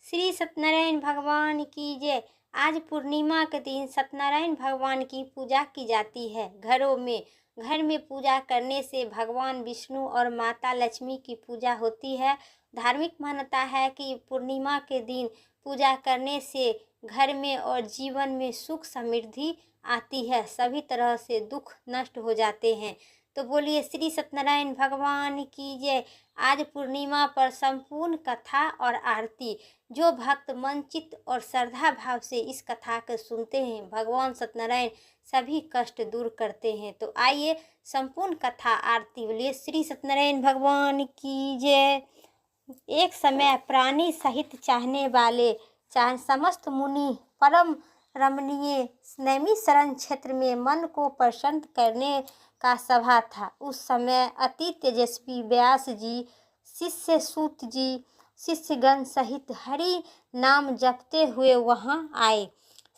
श्री सत्यनारायण भगवान की जय। आज पूर्णिमा के दिन सत्यनारायण भगवान की पूजा की जाती है। घर में पूजा करने से भगवान विष्णु और माता लक्ष्मी की पूजा होती है। धार्मिक मान्यता है कि पूर्णिमा के दिन पूजा करने से घर में और जीवन में सुख समृद्धि आती है, सभी तरह से दुख नष्ट हो जाते हैं। तो बोलिए श्री सत्यनारायण भगवान की जय। आज पूर्णिमा पर संपूर्ण कथा और आरती, जो भक्त मन चित्त और श्रद्धा भाव से इस कथा को सुनते हैं, भगवान सत्यनारायण सभी कष्ट दूर करते हैं। तो आइए संपूर्ण कथा आरती बोलिए श्री सत्यनारायण भगवान की जय। एक समय प्राणी सहित चाहने वाले समस्त मुनि परम रमणीय नैमिषारण्य क्षेत्र में मन को प्रसन्न करने का सभा था। उस समय अति तेजस्वी व्यास जी शिष्य सूत जी शिष्यगण सहित हरि नाम जपते हुए वहां आए।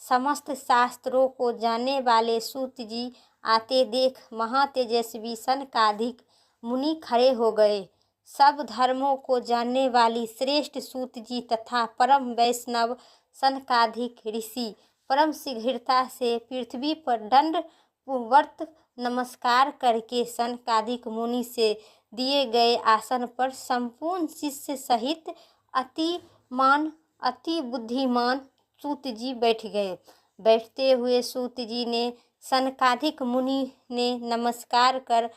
समस्त शास्त्रों को जानने वाले सूत जी आते देख महातेजस्वी सनकादिक मुनि खड़े हो गए। सब धर्मों को जानने वाली श्रेष्ठ सूत जी तथा परम वैष्णव सनकादिक ऋषि परम शीघ्रता से पृथ्वी पर दंडवत नमस्कार करके सनकादिक मुनि से दिए गए आसन पर संपूर्ण शिष्य सहित अति बुद्धिमान सूत जी बैठ गए। बैठते हुए सूत जी ने सनकादिक मुनि ने नमस्कार कर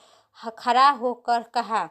खड़ा होकर कहा,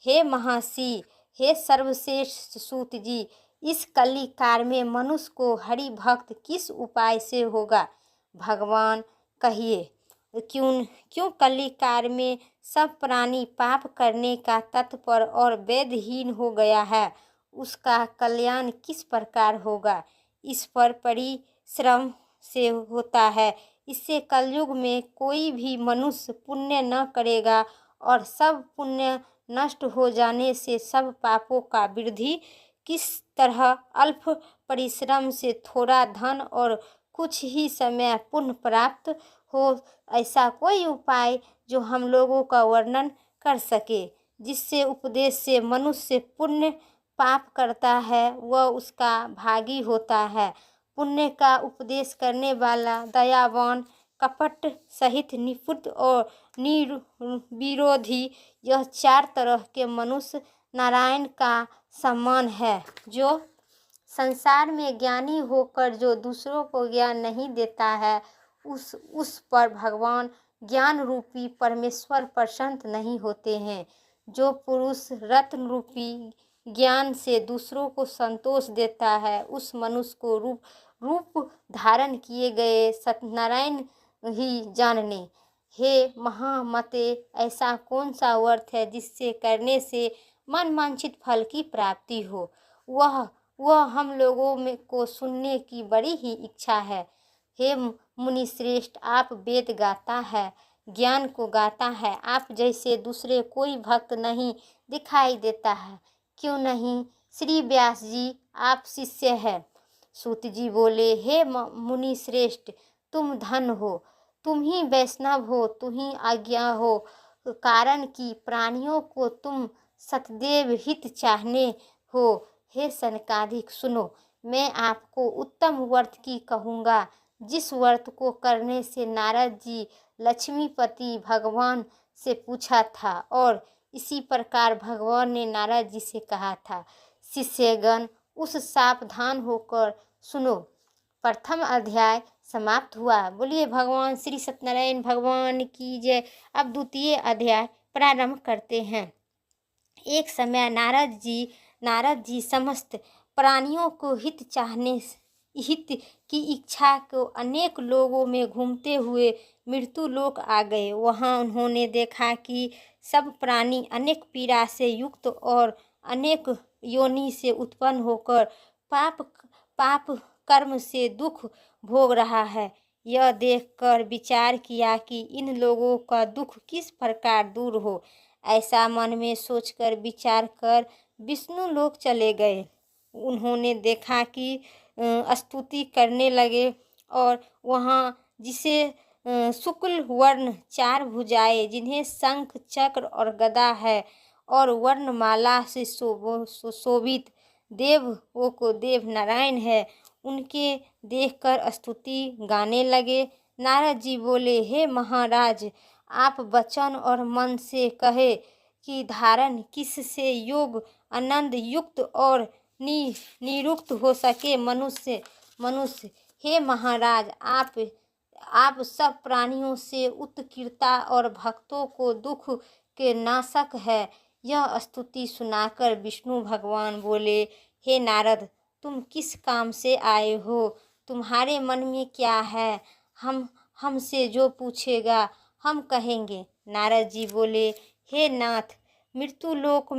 हे महर्षि, हे सर्वश्रेष्ठ सूत जी, इस कली काल में मनुष्य को हरि भक्त किस उपाय से होगा? भगवान कहिए, क्यों कली काल में सब प्राणी पाप करने का तत्पर और वेदहीन हो गया है? उसका कल्याण किस प्रकार होगा? इस पर परिश्रम से होता है। इससे कलयुग में कोई भी मनुष्य पुण्य न करेगा और सब पुण्य नष्ट हो जाने से सब पापों का वृद्धि किस तरह अल्प परिश्रम से थोड़ा धन और कुछ ही समय पुण्य प्राप्त हो, ऐसा कोई उपाय जो हम लोगों का वर्णन कर सके, जिससे उपदेश से मनुष्य पुण्य पाप करता है वह उसका भागी होता है। पुण्य का उपदेश करने वाला दयावान कपट सहित निपुण और निर्विरोधी, यह चार तरह के मनुष्य नारायण का समान है। जो संसार में ज्ञानी होकर जो दूसरों को ज्ञान नहीं देता है, उस पर भगवान ज्ञान रूपी परमेश्वर प्रसन्न नहीं होते हैं। जो पुरुष रत्न रूपी ज्ञान से दूसरों को संतोष देता है, उस मनुष्य को रूप धारण किए गए सत्यनारायण ही जानने। हे महामते, ऐसा कौन सा व्रत है जिससे करने से मन वांछित फल की प्राप्ति हो? वह हम लोगों में को सुनने की बड़ी ही इच्छा है। हे मुनि श्रेष्ठ, आप वेद गाता है, ज्ञान को गाता है, आप जैसे दूसरे कोई भक्त नहीं दिखाई देता है। क्यों नहीं श्री व्यास जी, आप शिष्य हैं। सूत जी बोले, हे मुनि श्रेष्ठ, तुम धन हो, तुम ही वैष्णव हो, तुम ही आज्ञा हो, कारण कि प्राणियों को तुम सतदेव हित चाहने हो। हे सनकादिक सुनो, मैं आपको उत्तम व्रत की कहूँगा, जिस व्रत को करने से नारद जी लक्ष्मीपति भगवान से पूछा था और इसी प्रकार भगवान ने नारद जी से कहा था। शिष्यगण उस सावधान होकर सुनो। प्रथम अध्याय समाप्त हुआ। बोलिए भगवान श्री सत्यनारायण भगवान की जय। अब द्वितीय अध्याय प्रारंभ करते हैं। एक समय नारद जी समस्त प्राणियों को हित की इच्छा को अनेक लोगों में घूमते हुए मृत्यु लोक आ गए। वहां उन्होंने देखा कि सब प्राणी अनेक पीड़ा से युक्त और अनेक योनि से उत्पन्न होकर पाप कर्म से दुख भोग रहा है। यह देखकर विचार किया कि इन लोगों का दुख किस प्रकार दूर हो। ऐसा मन में सोचकर विचार कर विष्णु लोक चले गए। उन्होंने देखा कि स्तुति करने लगे और वहाँ जिसे शुक्ल वर्ण चार भुजाएं, जिन्हें शंख चक्र और गदा है और वर्णमाला से शोभित देवों को देव नारायण है, उनके देखकर स्तुति गाने लगे। नारद जी बोले, हे महाराज, आप वचन और मन से कहे कि धारण किससे योग आनंद युक्त और निरुक्त हो सके मनुष्य। हे महाराज, आप सब प्राणियों से उत्कृष्टता और भक्तों को दुख के नाशक है। यह स्तुति सुनाकर विष्णु भगवान बोले, हे नारद, तुम किस काम से आए हो? तुम्हारे मन में क्या है? हमसे जो पूछेगा हम कहेंगे। नारद जी बोले, हे नाथ, मृत्युलोक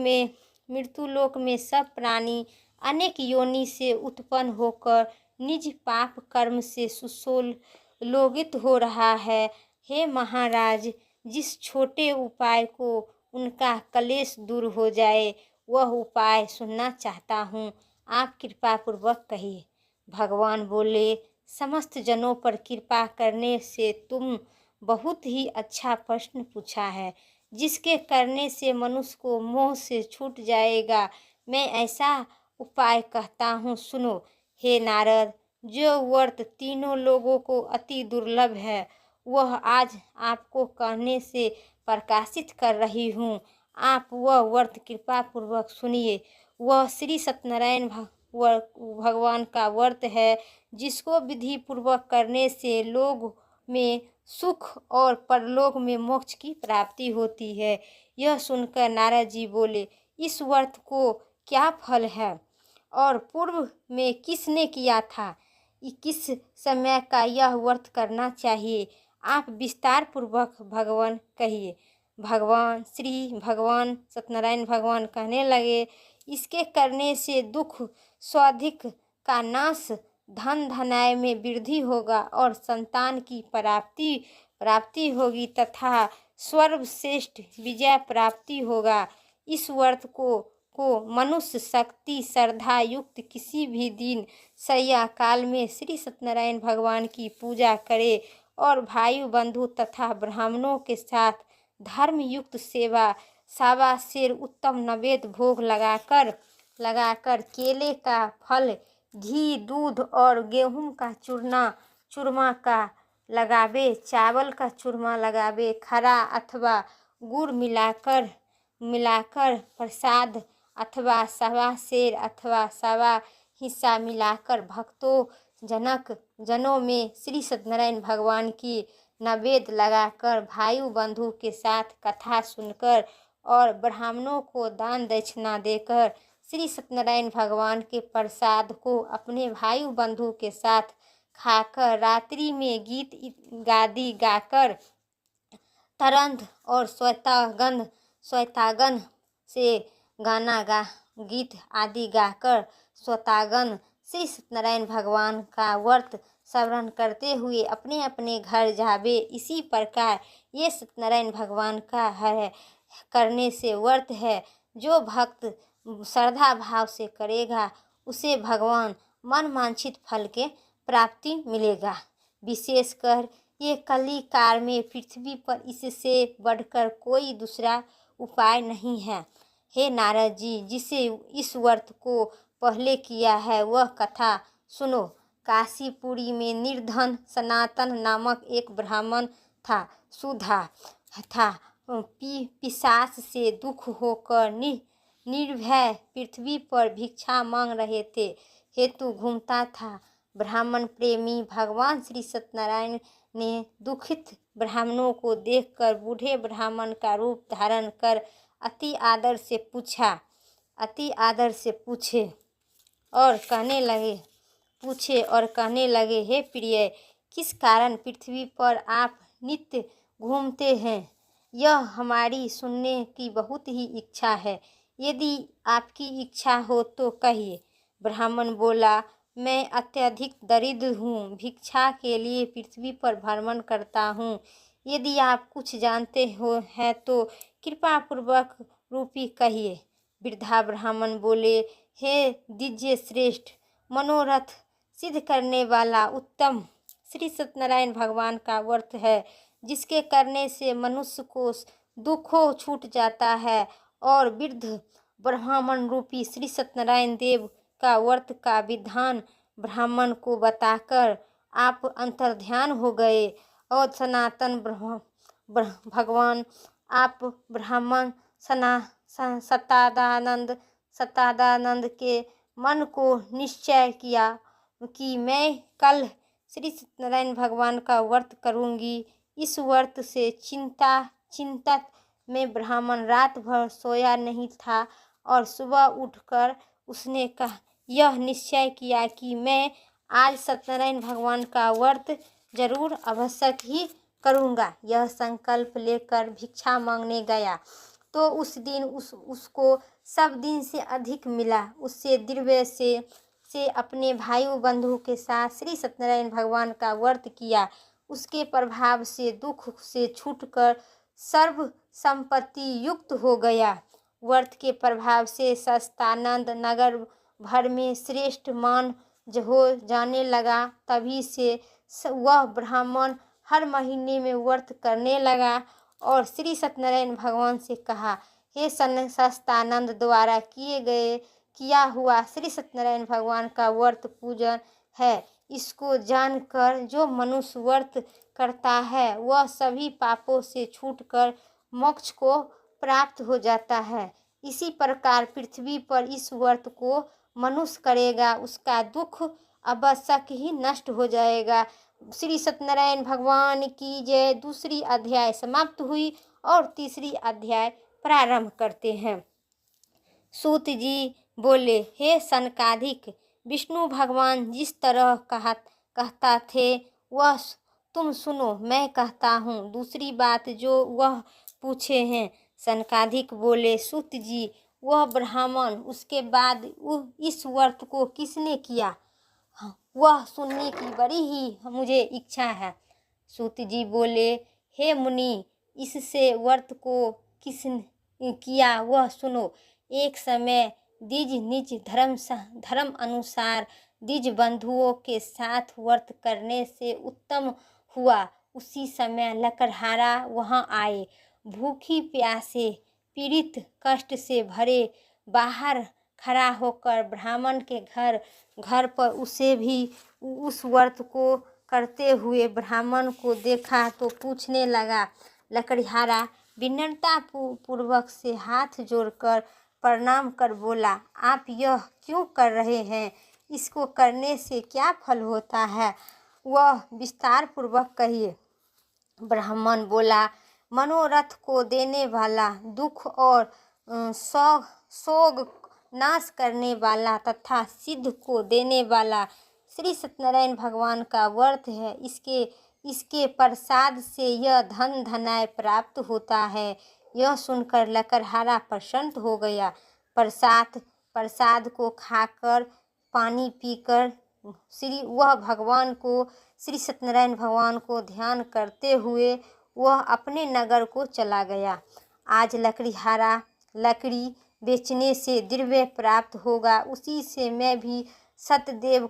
में सब प्राणी अनेक योनि से उत्पन्न होकर निज पाप कर्म से सुशोभित हो रहा है। हे महाराज, जिस छोटे उपाय को उनका क्लेश दूर हो जाए, वह उपाय सुनना चाहता हूँ, आप कृपा पूर्वक कहिए। भगवान बोले, समस्त जनों पर कृपा करने से तुम बहुत ही अच्छा प्रश्न पूछा है, जिसके करने से मनुष्य को मोह से छूट जाएगा। मैं ऐसा उपाय कहता हूँ, सुनो। हे नारद, जो व्रत तीनों लोगों को अति दुर्लभ है, वह आज आपको कहने से प्रकाशित कर रही हूँ। आप वह व्रत कृपा पूर्वक सुनिए। वह श्री सत्यनारायण भगवान का व्रत है, जिसको विधि पूर्वक करने से लोक में सुख और परलोक में मोक्ष की प्राप्ति होती है। यह सुनकर नारद जी बोले, इस व्रत को क्या फल है और पूर्व में किसने किया था? किस समय का यह व्रत करना चाहिए? आप विस्तार पूर्वक भगवान कहिए। भगवान सत्यनारायण भगवान कहने लगे, इसके करने से दुख स्वाधिक का नाश, धन धनाय में वृद्धि होगा और संतान की प्राप्ति होगी तथा सर्वश्रेष्ठ विजय प्राप्ति होगा। इस व्रत को मनुष्य शक्ति श्रद्धा युक्त किसी भी दिन सैया काल में श्री सत्यनारायण भगवान की पूजा करे और भाई बंधु तथा ब्राह्मणों के साथ धर्म युक्त सेवा सावा शेर उत्तम नैवेद्य भोग लगाकर केले का फल, घी, दूध और गेहूं का चूरमा का लगावे, चावल का चूरमा लगावे, खरा अथवा गुड़ मिलाकर प्रसाद अथवा सवा शेर अथवा सवा हिस्सा मिलाकर भक्तों जनों में श्री सत्यनारायण भगवान की नैवेद्य लगाकर भाई बंधु के साथ कथा सुनकर और ब्राह्मणों को दान दक्षिणा देकर श्री सत्यनारायण भगवान के प्रसाद को अपने भाई बंधु के साथ खाकर रात्रि में गीत गादी गाकर तरंद और श्वेतागन से गीत आदि गाकर श्वेतागन श्री सत्यनारायण भगवान का व्रत स्मरण करते हुए अपने अपने घर जावे। इसी प्रकार ये सत्यनारायण भगवान का है करने से व्रत है। जो भक्त श्रद्धा भाव से करेगा उसे भगवान मन वांछित फल के प्राप्ति मिलेगा। विशेषकर ये कली काल में पृथ्वी पर इससे बढ़कर कोई दूसरा उपाय नहीं है। हे नारद जी, जिसे इस व्रत को पहले किया है वह कथा सुनो। काशीपुरी में निर्धन सनातन नामक एक ब्राह्मण था। सुधा था, पिशाच से दुख होकर निर्भय पृथ्वी पर भिक्षा मांग रहे थे हेतु घूमता था। ब्राह्मण प्रेमी भगवान श्री सत्यनारायण ने दुखित ब्राह्मणों को देखकर बूढ़े ब्राह्मण का रूप धारण कर अति आदर से पूछे और कहने लगे, हे प्रिय, किस कारण पृथ्वी पर आप नित्य घूमते हैं? यह हमारी सुनने की बहुत ही इच्छा है। यदि आपकी इच्छा हो तो कहिए। ब्राह्मण बोला, मैं अत्यधिक दरिद्र हूँ, भिक्षा के लिए पृथ्वी पर भ्रमण करता हूँ। यदि आप कुछ जानते हो हैं तो कृपा पूर्वक रूपी कहिए। वृद्धा ब्राह्मण बोले, हे दिव्य श्रेष्ठ, मनोरथ सिद्ध करने वाला उत्तम श्री सत्यनारायण भगवान का व्रत है, जिसके करने से मनुष्य को दुखों छूट जाता है और वृद्ध ब्राह्मण रूपी श्री सत्यनारायण देव का व्रत का विधान ब्राह्मण को बताकर आप अंतर्ध्यान हो गए और सनातन भगवान आप ब्राह्मण सतादानंद के मन को निश्चय किया कि मैं कल श्री सत्यनारायण भगवान का व्रत करूंगी। इस व्रत से चिंतित में ब्राह्मण रात भर सोया नहीं था और सुबह उठकर उसने यह निश्चय किया कि मैं आज सत्यनारायण भगवान का व्रत जरूर आवश्यक ही करूँगा। यह संकल्प लेकर भिक्षा मांगने गया तो उस दिन उसको सब दिन से अधिक मिला। उससे दिव्य से अपने भाई बंधु के साथ श्री सत्यनारायण भगवान का व्रत किया। उसके प्रभाव से दुख से छूटकर सर्व संपत्ति युक्त हो गया। व्रत के प्रभाव से सस्तानंद नगर भर में श्रेष्ठ मान हो जाने लगा। तभी से वह ब्राह्मण हर महीने में व्रत करने लगा और श्री सत्यनारायण भगवान से कहा, हे सस्तानंद द्वारा किया हुआ श्री सत्यनारायण भगवान का व्रत पूजन है। इसको जानकर जो मनुष्य व्रत करता है वह सभी पापों से छूटकर मोक्ष को प्राप्त हो जाता है। इसी प्रकार पृथ्वी पर इस व्रत को मनुष्य करेगा उसका दुख आवश्यक ही नष्ट हो जाएगा। श्री सत्यनारायण भगवान की जय। दूसरी अध्याय समाप्त हुई और तीसरी अध्याय प्रारंभ करते हैं। सूत जी बोले, हे सनकादिक, विष्णु भगवान जिस तरह कहता थे वह तुम सुनो, मैं कहता हूँ दूसरी बात जो वह पूछे हैं। सनकादिक बोले, सूत जी, वह ब्राह्मण उसके बाद इस व्रत को किसने किया, वह सुनने की बड़ी ही मुझे इच्छा है। सूत जी बोले, हे मुनि, इससे व्रत को किसने किया वह सुनो। एक समय निज धर्म अनुसार द्विज बंधुओं के साथ व्रत करने से उत्तम हुआ। उसी समय लकड़हारा वहां आए। भूखी प्यासे पीड़ित कष्ट से भरे बाहर खड़ा होकर ब्राह्मण के घर पर उसे भी उस व्रत को करते हुए ब्राह्मण को देखा तो पूछने लगा। लकड़हारा विनम्रता पूर्वक से हाथ जोड़कर प्रणाम कर बोला, आप यह क्यों कर रहे हैं, इसको करने से क्या फल होता है, वह विस्तार पूर्वक कहिए। ब्राह्मण बोला, मनोरथ को देने वाला, दुख और सोग नाश करने वाला तथा सिद्ध को देने वाला श्री सत्यनारायण भगवान का व्रत है। इसके प्रसाद से यह धनाय प्राप्त होता है। यह सुनकर लकड़हारा प्रसन्न हो गया। प्रसाद को खाकर पानी पीकर श्री सत्यनारायण भगवान को ध्यान करते हुए वह अपने नगर को चला गया। आज लकड़हारा लकड़ी बेचने से द्रव्य प्राप्त होगा, उसी से मैं भी सत्यदेव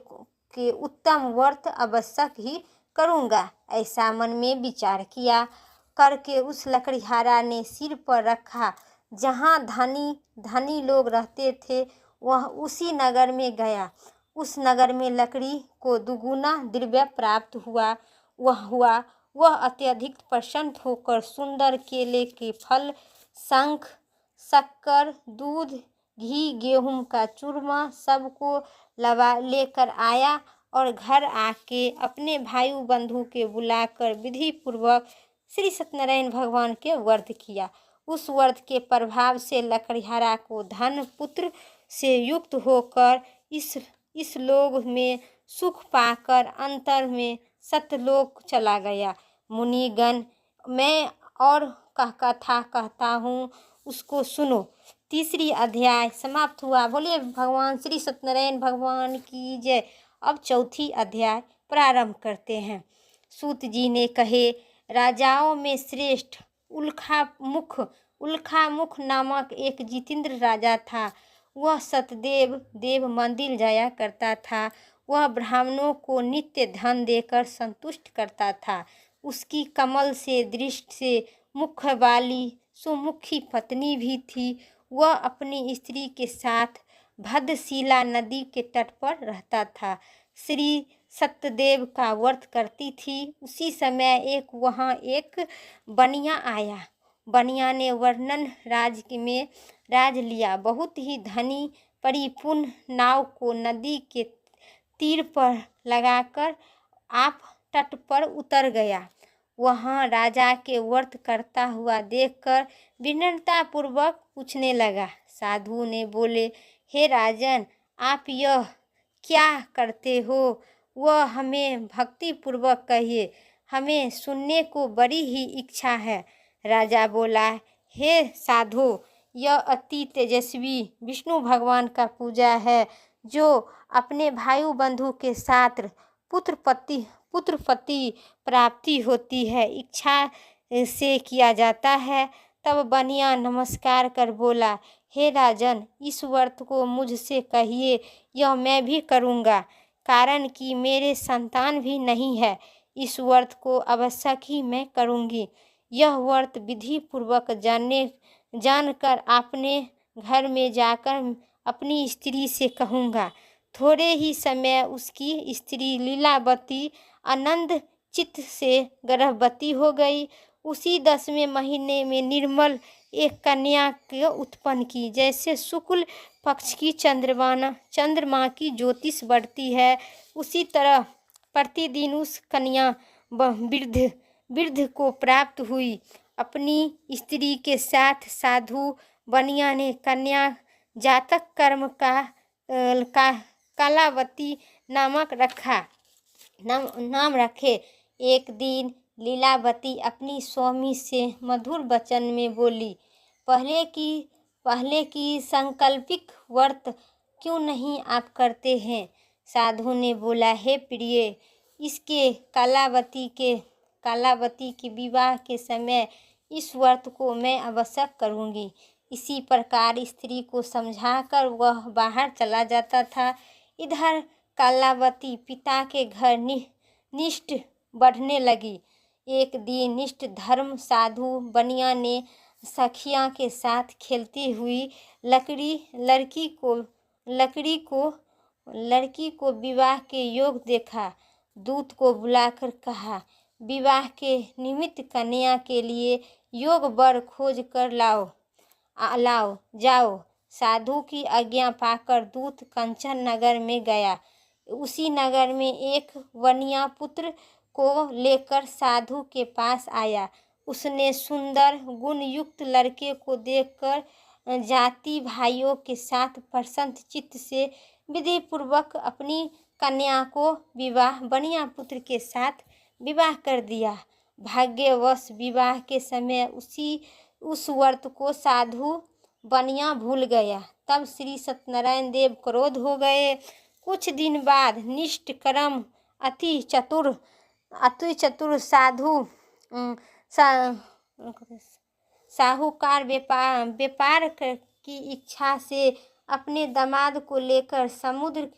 के उत्तम व्रत आवश्यक ही करूँगा। ऐसा मन में विचार किया करके उस लकड़हारा ने सिर पर रखा। जहाँ धनी लोग रहते थे वह उसी नगर में गया। उस नगर में लकड़ी को दुगुना द्रव्य प्राप्त हुआ। वह अत्यधिक प्रसन्न होकर सुंदर केले के फल, शंख, शक्कर, दूध, घी, गेहूं का चूरमा सबको लेकर आया और घर आके अपने भाई बंधु के बुलाकर विधि पूर्वक श्री सत्यनारायण भगवान के व्रत किया। उस व्रत के प्रभाव से लकड़हारा को धन पुत्र से युक्त होकर इस लोक में सुख पाकर अंतर में सत्यलोक चला गया। मुनिगण, मैं और कथा कहता हूँ, उसको सुनो। तीसरी अध्याय समाप्त हुआ। बोलिए भगवान श्री सत्यनारायण भगवान की जय। अब चौथी अध्याय प्रारंभ करते हैं। सूत जी ने कहे, राजाओं में श्रेष्ठ उल्खामुख नामक एक जितेंद्र राजा था। वह सतदेव मंदिर जाया करता था। वह ब्राह्मणों को नित्य धन देकर संतुष्ट करता था। उसकी कमल से दृष्टि से मुख वाली सुमुखी पत्नी भी थी। वह अपनी स्त्री के साथ भद्रशिला नदी के तट पर रहता था। श्री सत्यदेव का व्रत करती थी। उसी समय वहाँ एक बनिया आया। बनिया ने वर्णन राज्य में राज लिया। बहुत ही धनी परिपूर्ण नाव को नदी के तीर पर लगाकर आप तट पर उतर गया। वहाँ राजा के व्रत करता हुआ देखकर विनम्रतापूर्वक पूछने लगा। साधु ने बोले, हे राजन, आप यह क्या करते हो? वह हमें भक्तिपूर्वक कहिए, हमें सुनने को बड़ी ही इच्छा है। राजा बोला, हे साधु, यह अति तेजस्वी विष्णु भगवान का पूजा है, जो अपने भाई बंधु के साथ पुत्रपति प्राप्ति होती है, इच्छा से किया जाता है। तब बनिया नमस्कार कर बोला, हे राजन, इस व्रत को मुझसे कहिए, यह मैं भी करूँगा, कारण कि मेरे संतान भी नहीं है। इस व्रत को अवश्य ही मैं करूँगी। यह व्रत विधि पूर्वक जानकर अपने घर में जाकर अपनी स्त्री से कहूँगा। थोड़े ही समय उसकी स्त्री लीलावती आनंद चित्त से गर्भवती हो गई। उसी 10वें महीने में निर्मल एक कन्या को उत्पन्न की। जैसे शुक्ल पक्ष की चंद्रमा की ज्योतिष बढ़ती है, उसी तरह प्रतिदिन उस कन्या वृद्ध को प्राप्त हुई। अपनी स्त्री के साथ साधु बनिया ने कन्या जातक कर्म का कलावती नाम रखे। एक दिन लीलावती अपनी स्वामी से मधुर वचन में बोली, पहले की संकल्पिक व्रत क्यों नहीं आप करते हैं? साधु ने बोला, हे प्रिय, इसके कलावती के विवाह के समय इस व्रत को मैं अवश्य करूँगी। इसी प्रकार स्त्री को समझाकर वह बाहर चला जाता था। इधर कलावती पिता के घर निष्ठ बढ़ने लगी। एक दिन निष्ठ धर्म साधु बनिया ने सखियां के साथ खेलती हुई लड़की को विवाह के योग देखा। दूत को बुलाकर कहा, विवाह के निमित्त कन्या के लिए योग वर खोज कर लाओ जाओ। साधु की आज्ञा पाकर दूत कंचन नगर में गया। उसी नगर में एक वनिया पुत्र को लेकर साधु के पास आया। उसने सुंदर गुण युक्त लड़के को देखकर जाति भाइयों के साथ प्रसन्न चित्त से विधि पूर्वक अपनी कन्या को बनिया पुत्र के साथ विवाह कर दिया। भाग्यवश विवाह के समय उस व्रत को साधु बनिया भूल गया। तब श्री सत्यनारायण देव क्रोध हो गए। कुछ दिन बाद निष्ठ कर्म अति चतुर साहूकार व्यापार की इच्छा से अपने दामाद को लेकर समुद्र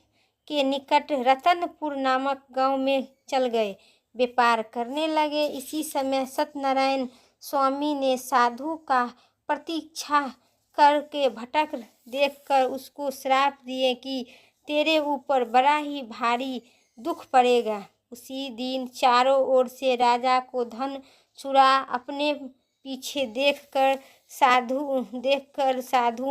के निकट रतनपुर नामक गांव में चल गए, व्यापार करने लगे। इसी समय सत्यनारायण स्वामी ने साधु का प्रतीक्षा करके भटक देखकर उसको श्राप दिए कि तेरे ऊपर बड़ा ही भारी दुख पड़ेगा। उसी दिन चारों ओर से राजा को धन चुरा अपने पीछे देखकर साधु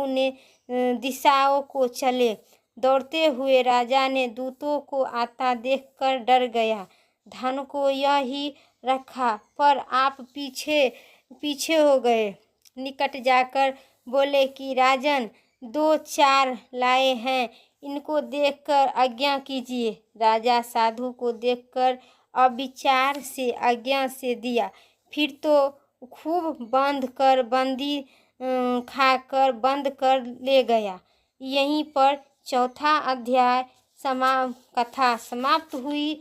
ने दिशाओं को चले। दौड़ते हुए राजा ने दूतों को आता देखकर डर गया। धन को यही रखा, पर आप पीछे हो गए। निकट जाकर बोले कि राजन, 2-4 लाए हैं, इनको देखकर आज्ञा कीजिए। राजा साधु को देखकर अविचार से आज्ञा से दिया। फिर तो खूब बंदी खाकर बंद कर ले गया। यहीं पर 4था अध्याय कथा समाप्त हुई।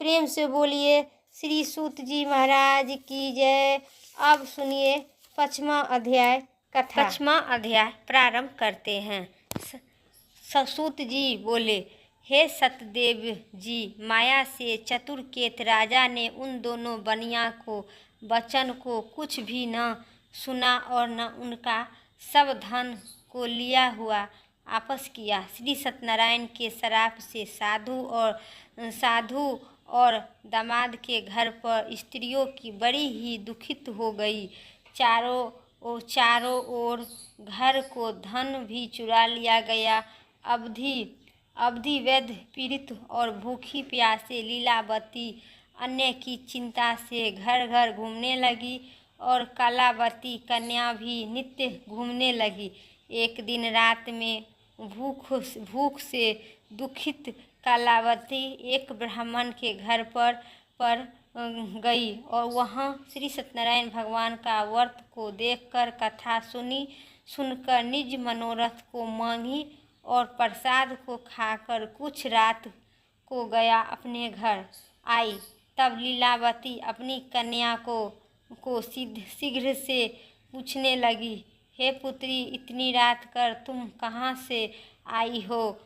प्रेम से बोलिए श्री सूत जी महाराज की जय। अब सुनिए 5वां अध्याय कथा। 5वां अध्याय प्रारंभ करते हैं। सूत जी बोले, हे सतदेव जी, माया से चतुर्केत राजा ने उन दोनों बनिया को वचन को कुछ भी न सुना और न उनका सब धन को लिया हुआ आपस किया। श्री सत्यनारायण के श्राप से साधु और दामाद के घर पर स्त्रियों की बड़ी ही दुखित हो गई। चारों ओर घर को धन भी चुरा लिया गया। अवधि वैद्य पीड़ित और भूखी प्यासे लीलावती अन्य की चिंता से घर घर घूमने लगी और कलावती कन्या भी नित्य घूमने लगी। एक दिन रात में भूख से दुखित कलावती एक ब्राह्मण के घर पर गई और वहाँ श्री सत्यनारायण भगवान का व्रत को देखकर कथा सुनकर निज मनोरथ को मांगी और प्रसाद को खाकर कुछ रात को गया अपने घर आई। तब लीलावती अपनी कन्या को शीघ्र से पूछने लगी, हे पुत्री, इतनी रात कर तुम कहाँ से आई हो?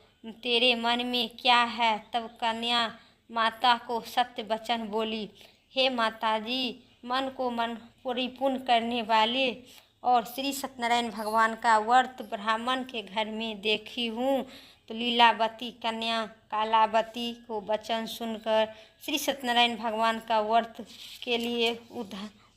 तेरे मन में क्या है? तब कन्या माता को सत्य वचन बोली, हे माताजी, मन को मन परिपूर्ण करने वाले और श्री सत्यनारायण भगवान का व्रत ब्राह्मण के घर में देखी हूँ। तो लीलावती कन्या कालावती को वचन सुनकर श्री सत्यनारायण भगवान का व्रत के लिए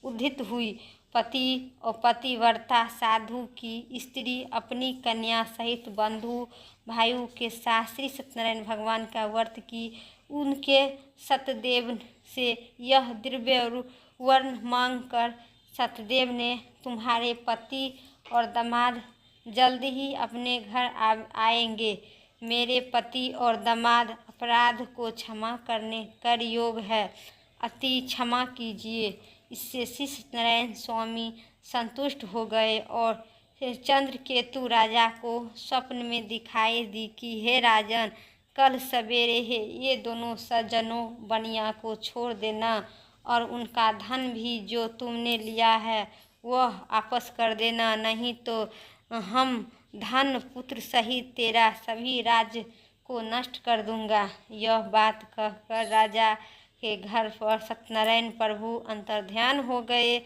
उद्यत हुई। पतिव्रता साधु की स्त्री अपनी कन्या सहित बंधु भाइयों के साथ श्री सत्यनारायण भगवान का व्रत की। उनके सतदेव से यह दिव्य वर्ण मांग कर सतदेव ने, तुम्हारे पति और दामाद जल्द ही अपने घर आएंगे। मेरे पति और दामाद अपराध को क्षमा कर योग है, अति क्षमा कीजिए। इससे श्री सत्यनारायण स्वामी संतुष्ट हो गए और चंद्रकेतु राजा को स्वप्न में दिखाई दी कि हे राजन, कल सवेरे ये दोनों सज्जनों बनिया को छोड़ देना और उनका धन भी जो तुमने लिया है वह वापस कर देना, नहीं तो हम धन पुत्र सहित तेरा सभी राज्य को नष्ट कर दूंगा। यह बात कहकर राजा के घर पर सत्यनारायण प्रभु अंतर्ध्यान हो गए।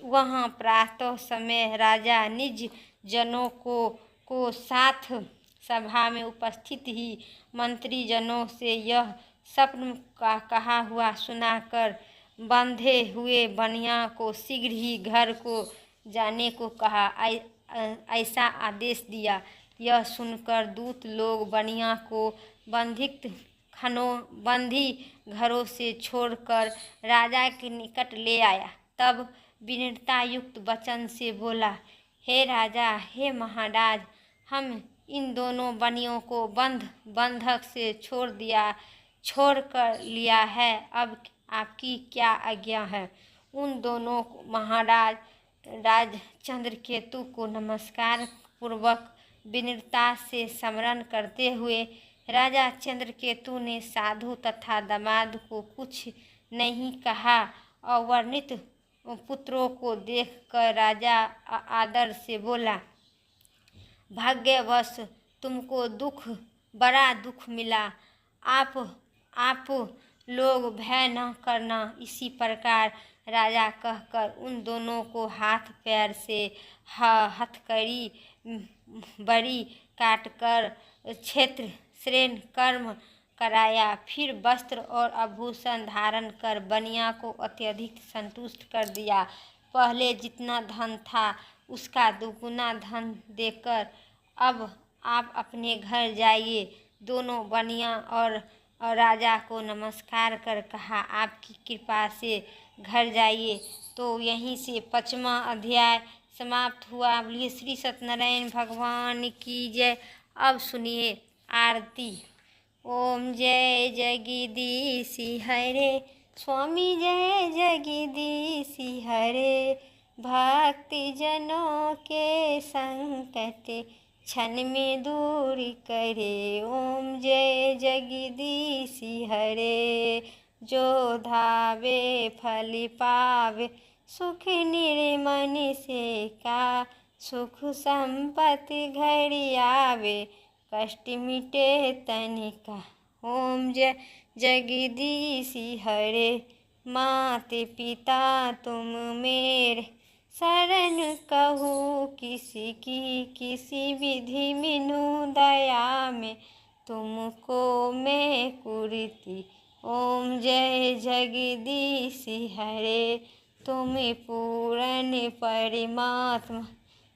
वहाँ प्रातः समय राजा निज जनों को साथ सभा में उपस्थित ही मंत्री जनों से यह स्वप्न का कहा हुआ सुनाकर बंधे हुए बनिया को शीघ्र ही घर को जाने को कहा, ऐसा आदेश दिया। यह सुनकर दूत लोग बनिया को बंदी घरों से छोड़कर राजा के निकट ले आया। तब विनम्रता युक्त वचन से बोला, हे राजा, हे महाराज, हम इन दोनों बनियों को बंधक से छोड़ कर लिया है, अब आपकी क्या आज्ञा है? उन दोनों महाराज राज चंद्रकेतु को नमस्कार पूर्वक विनम्रता से स्मरण करते हुए राजा चंद्रकेतु ने साधु तथा दामाद को कुछ नहीं कहा और वर्णित पुत्रों को देखकर राजा आदर से बोला, भाग्यवश तुमको बड़ा दुख मिला। आप लोग भय न करना। इसी प्रकार राजा कहकर उन दोनों को हाथ पैर से हथकड़ी बड़ी काटकर क्षेत्र श्रेण कर्म कराया। फिर वस्त्र और आभूषण धारण कर बनिया को अत्यधिक संतुष्ट कर दिया। पहले जितना धन था उसका दुगुना धन देकर अब आप अपने घर जाइए। दोनों बनिया और राजा को नमस्कार कर कहा, आपकी कृपा से घर जाइए। तो यहीं से 5वां अध्याय समाप्त हुआ। बोलिए श्री सत्यनारायण भगवान की जय। अब सुनिए आरती। ओम जय जगदीश हरे, स्वामी जय जगदीश हरे, भक्ति जनों के संकट क्षण में दूर करे। ओम जय जगदीश हरे, जो धावे फल पावे, सुख निर्मन से का, सुख संपत्ति घर आवे, कष्ट मिटे तनिका। ओम जय जगदीश हरे, माते पिता तुम मेरे, शरण कहूँ किसी की किसी विधि मिनु दया में तुमको मैं कुरीति। ओम जय जगदीश हरे, तुम पूर्ण परमात्मा,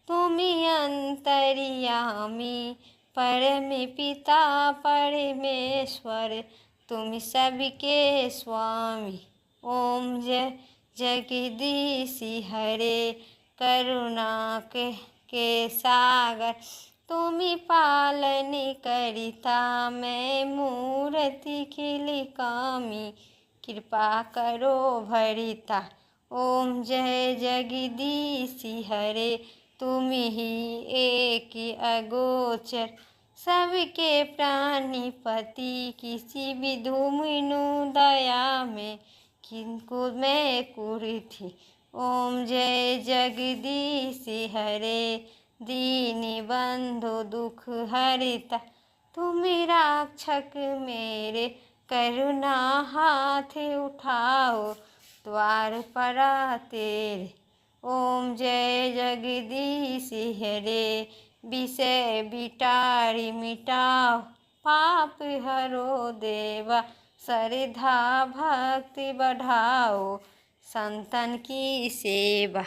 तुम अंतर्यामी, परम पिता परमेश्वर, तुम सबके स्वामी। ओम जय जगदीश हरे, करुणा के सागर, तुम पालन करिता, मैं मूर्ति खिल कामी, कृपा करो भरिता। ओम जय जगदीश हरे, तुम ही एक अगोचर, सबके प्राणिपति, किसी भी धूमिनु दया में किनको मैं कुरीति। ओम जय जगदीश हरे, दीन बंधु दुख हरिता, तुम रक्षक मेरे, करुणा हाथ उठाओ, द्वार पर तेरे। ओम जय जगदीश हरे, विषय बिटारी मिटाओ, पाप हरो देवा, श्रद्धा भक्ति बढ़ाओ, संतन की सेवा।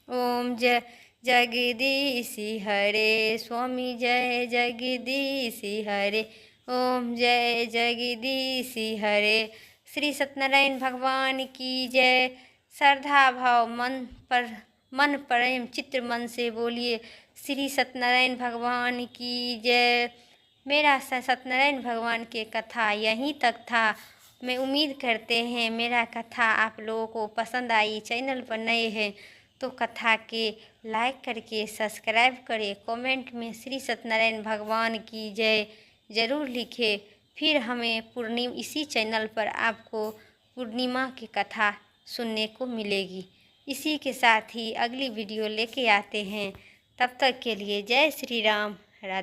ओम जय जगदीश हरे, स्वामी जय जगदीश हरे, ओम जय जगदीश हरे। श्री सत्यनारायण भगवान की जय। श्रद्धा भाव मन प्रेम चित्र मन से बोलिए श्री सत्यनारायण भगवान की जय। मेरा सत्यनारायण भगवान के कथा यहीं तक था। मैं उम्मीद करते हैं मेरा कथा आप लोगों को पसंद आई। चैनल पर नए हैं तो कथा के लाइक करके सब्सक्राइब करें। कमेंट में श्री सत्यनारायण भगवान की जय ज़रूर लिखें। फिर हमें पूर्णिमा इसी चैनल पर आपको पूर्णिमा की कथा सुनने को मिलेगी। इसी के साथ ही अगली वीडियो लेके आते हैं। तब तक के लिए जय श्री राम।